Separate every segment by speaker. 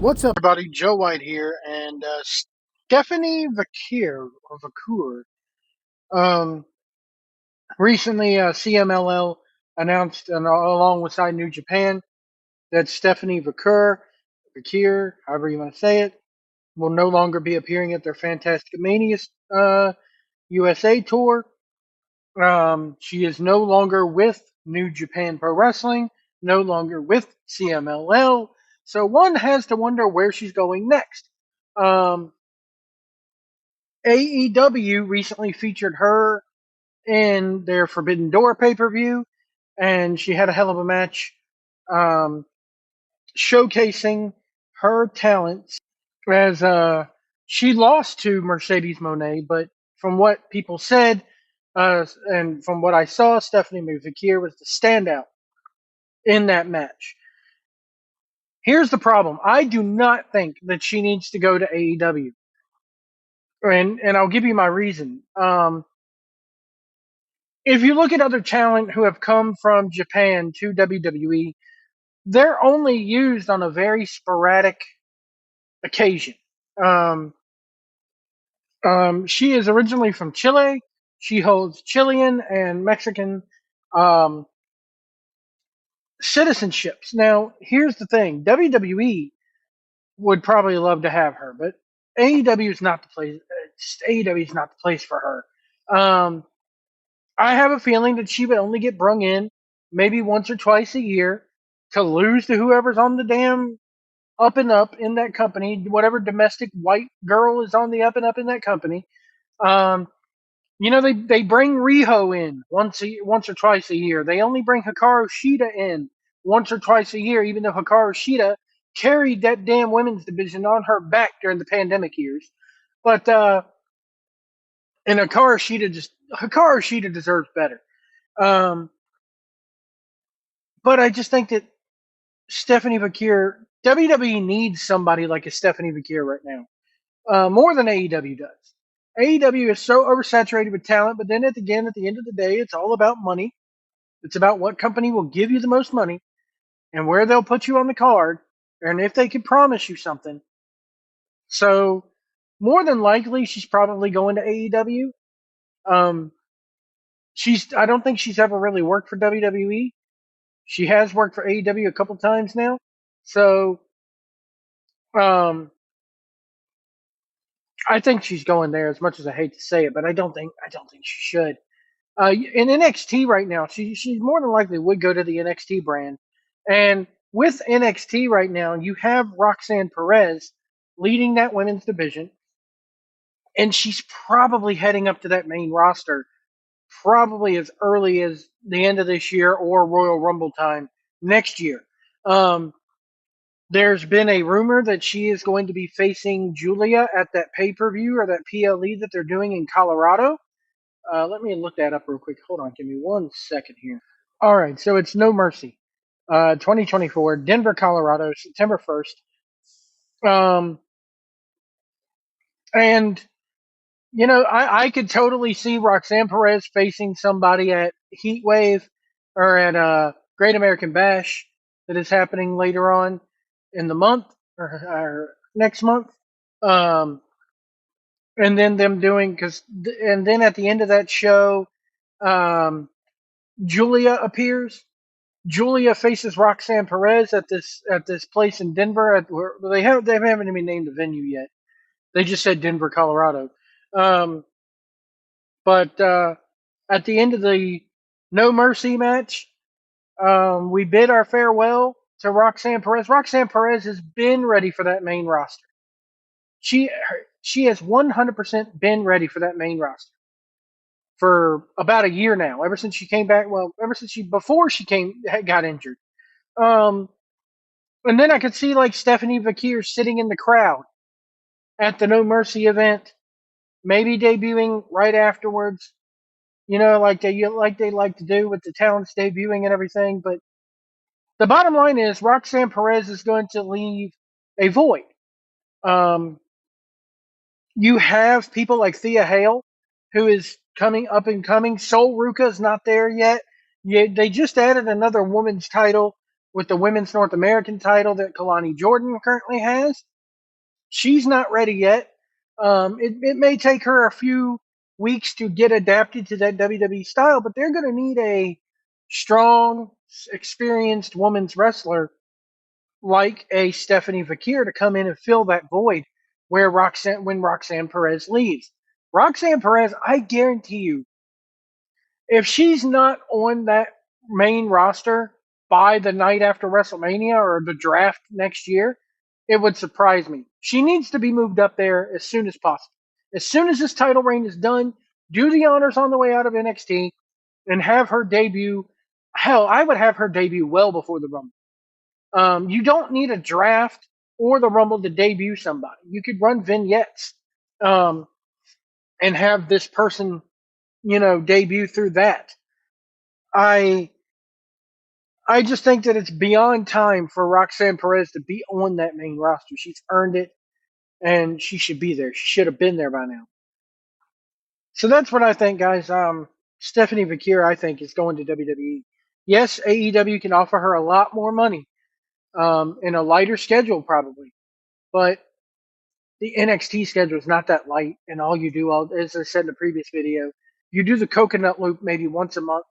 Speaker 1: What's up?
Speaker 2: Everybody, Joe White here, and Stephanie Vaquer recently CMLL announced, along with Side New Japan, that Stephanie Vaquer, however you want to say it, will no longer be appearing at their Fantastic Mania USA tour. She is no longer with New Japan Pro Wrestling, no longer with CMLL, so one has to wonder where she's going next. Um, AEW recently featured her in their Forbidden Door pay-per-view, and she had a hell of a match, um, showcasing her talents. As she lost to Mercedes Moné, but from what people said, and from what I saw, Stephanie McVicker was the standout in that match. Here's the problem: I do not think that she needs to go to AEW, and I'll give you my reason. If you look at other talent who have come from Japan to WWE, they're only used on a very sporadic occasion. Um, she is originally from Chile. She holds Chilean and Mexican um, citizenships. Now, here's the thing: WWE would probably love to have her, but AEW is not the place. AEW is not the place for her. I have a feeling that she would only get brung in maybe once or twice a year to lose to whoever's on the damn up and up in that company, whatever domestic white girl is on the up and up in that company. Um, they bring Riho in once or twice a year. They only bring Hikaru Shida in once or twice a year, even though Hikaru Shida carried that damn women's division on her back during the pandemic years. But and Hikaru Shida deserves better. Um, but I just think that Stephanie Vaquer, WWE needs somebody like a Stephanie Vaquer right now, more than AEW does. AEW is so oversaturated with talent, but then at the end of the day, it's all about money. It's about what company will give you the most money and where they'll put you on the card, and if they can promise you something. So, more than likely, she's probably going to AEW. Um, I don't think she's ever really worked for WWE. She has worked for AEW a couple times now. So, um, I think she's going there. As much as I hate to say it, but I don't think she should. In NXT right now, she more than likely would go to the NXT brand, and with NXT right now, you have Roxanne Perez leading that women's division, and she's probably heading up to that main roster, probably as early as the end of this year or Royal Rumble time next year. Um, there's been a rumor that she is going to be facing Julia at that pay per view or that PLE that they're doing in Colorado. Let me look that up real quick. Hold on, give me 1 second here. All right, so it's No Mercy, 2024, Denver, Colorado, September 1st. And I could totally see Roxanne Perez facing somebody at Heatwave or at Great American Bash that is happening later on in the month or next month. Um, and then them doing and then at the end of that show, um, Julia appears. Julia faces Roxanne Perez at this place in Denver. Where they haven't even named the venue yet. They just said Denver, Colorado. Um, but at the end of the No Mercy match, we bid our farewell to Roxanne Perez. Roxanne Perez has been ready for that main roster. She she has 100% been ready for that main roster for about a year now. Ever since she came back, well, ever since before she got injured. Um, and then I could see like Stephanie Vaquer sitting in the crowd at the No Mercy event, maybe debuting right afterwards. Like they like to do with the talents debuting and everything. But the bottom line is Roxanne Perez is going to leave a void. Um, you have people like Thea Hale, who is coming up and coming. Sol Ruka is not there yet. They just added another woman's title with the Women's North American title that Kalani Jordan currently has. She's not ready yet. It may take her a few weeks to get adapted to that WWE style, but they're going to need a strong, experienced women's wrestler like a Stephanie Vaquer to come in and fill that void where when Roxanne Perez leaves. Roxanne Perez, I guarantee you, if she's not on that main roster by the night after WrestleMania or the draft next year, it would surprise me. She needs to be moved up there as soon as possible. As soon as this title reign is done, do the honors on the way out of NXT and have her debut. Hell, I would have her debut well before the Rumble. You don't need a draft or the Rumble to debut somebody. You could run vignettes um, and have this person, debut through that. I I just think that it's beyond time for Roxanne Perez to be on that main roster. She's earned it, and she should be there. She should have been there by now. So that's what I think, guys. Stephanie Vaquer, I think, is going to WWE. Yes, AEW can offer her a lot more money, and a lighter schedule probably, but the NXT schedule is not that light. And all you do, as I said in the previous video, you do the coconut loop maybe once a month.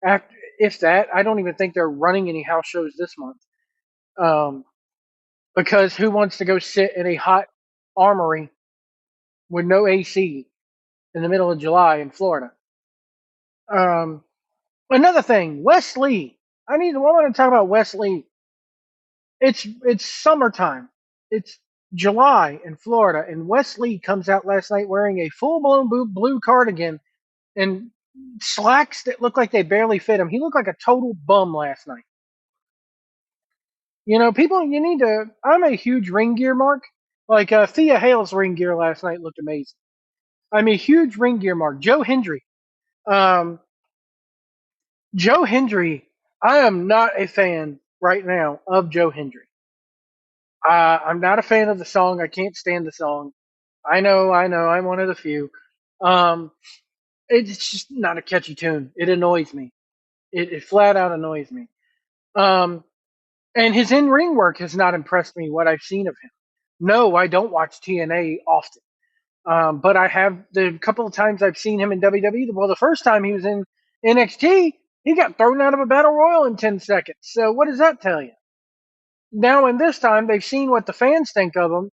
Speaker 2: After, if that, I don't even think they're running any house shows this month. Because who wants to go sit in a hot armory with no AC in the middle of July in Florida? Um, Another thing, Wes Lee. I want to talk about Wes Lee. It's summertime. It's July in Florida, and Wes Lee comes out last night wearing a full blown blue cardigan and slacks that look like they barely fit him. He looked like a total bum last night. People, you need to. I'm a huge ring gear mark. Like Thea Hale's ring gear last night looked amazing. I'm a huge ring gear mark. Joe Hendry. Um, Joe Hendry. I am not a fan right now of Joe Hendry. I'm not a fan of the song. I can't stand the song. I know. I'm one of the few. Um, it's just not a catchy tune. It annoys me. It flat out annoys me. Um, and his in ring work has not impressed me. What I've seen of him. No, I don't watch TNA often. But I have the couple of times I've seen him in WWE. Well, the first time he was in NXT, he got thrown out of a battle royal in 10 seconds. So what does that tell you? Now, in this time, they've seen what the fans think of him.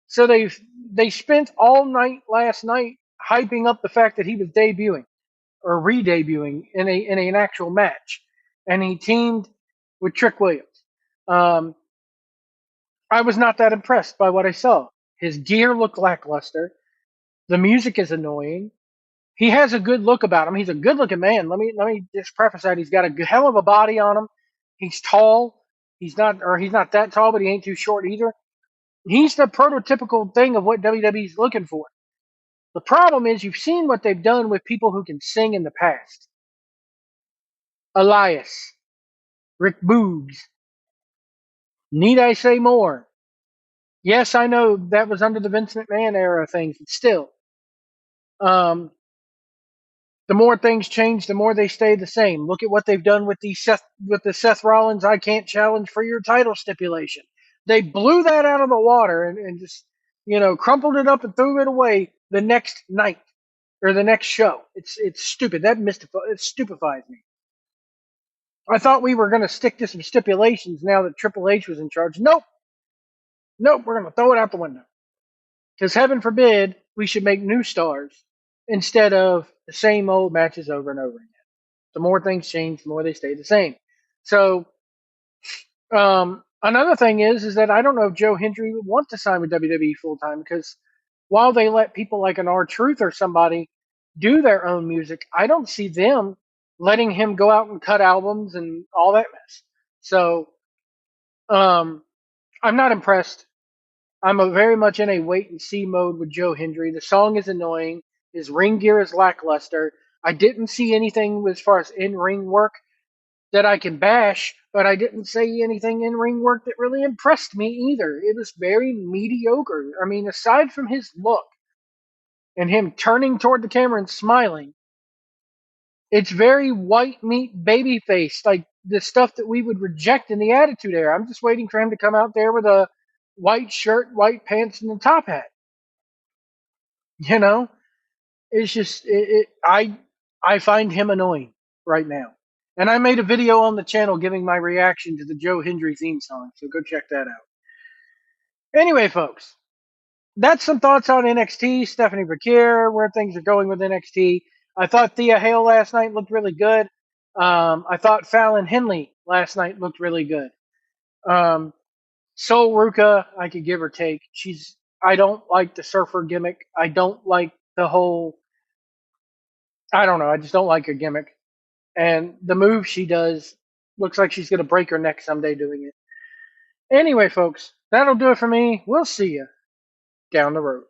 Speaker 2: So they spent all night last night hyping up the fact that he was debuting or re-debuting in an actual match, and he teamed with Trick Williams. I was not that impressed by what I saw. His gear looked lackluster. The music is annoying. He has a good look about him. He's a good looking man. Let me just preface that he's got a hell of a body on him. He's tall. He's not that tall, but he ain't too short either. He's the prototypical thing of what WWE's looking for. The problem is you've seen what they've done with people who can sing in the past. Elias, Rick Boogs. Need I say more? Yes, I know that was under the Vince McMahon era of things, but still. The more things change, the more they stay the same. Look at what they've done with the Seth Rollins "I can't challenge for your title" stipulation. They blew that out of the water and just crumpled it up and threw it away the next night or the next show. It's stupid. It stupefies me. I thought we were going to stick to some stipulations now that Triple H was in charge. Nope. We're going to throw it out the window. Because heaven forbid we should make new stars instead of the same old matches over and over again. The more things change, the more they stay the same. So another thing is that I don't know if Joe Hendry would want to sign with WWE full time, because while they let people like an R-Truth or somebody do their own music, I don't see them letting him go out and cut albums and all that mess. So I'm not impressed. I'm very much in a wait and see mode with Joe Hendry. The song is annoying. His ring gear is lackluster. I didn't see anything as far as in-ring work that I can bash, but I didn't say anything in-ring work that really impressed me either. It was very mediocre. I mean, aside from his look and him turning toward the camera and smiling, it's very white meat baby face. Like the stuff that we would reject in the Attitude Era. I'm just waiting for him to come out there with a white shirt, white pants, and a top hat. You know, it's just I find him annoying right now. And I made a video on the channel giving my reaction to the Joe Hendry theme song, so go check that out. Anyway, folks, that's some thoughts on NXT. Stephanie Vaquer, where things are going with NXT. I thought Thea Hale last night looked really good. I thought Fallon Henley last night looked really good. Sol Ruka, I could give or take. I don't like the surfer gimmick. I don't like the whole. I don't know. I just don't like her gimmick. And the move she does looks like she's going to break her neck someday doing it. Anyway, folks, that'll do it for me. We'll see you down the road.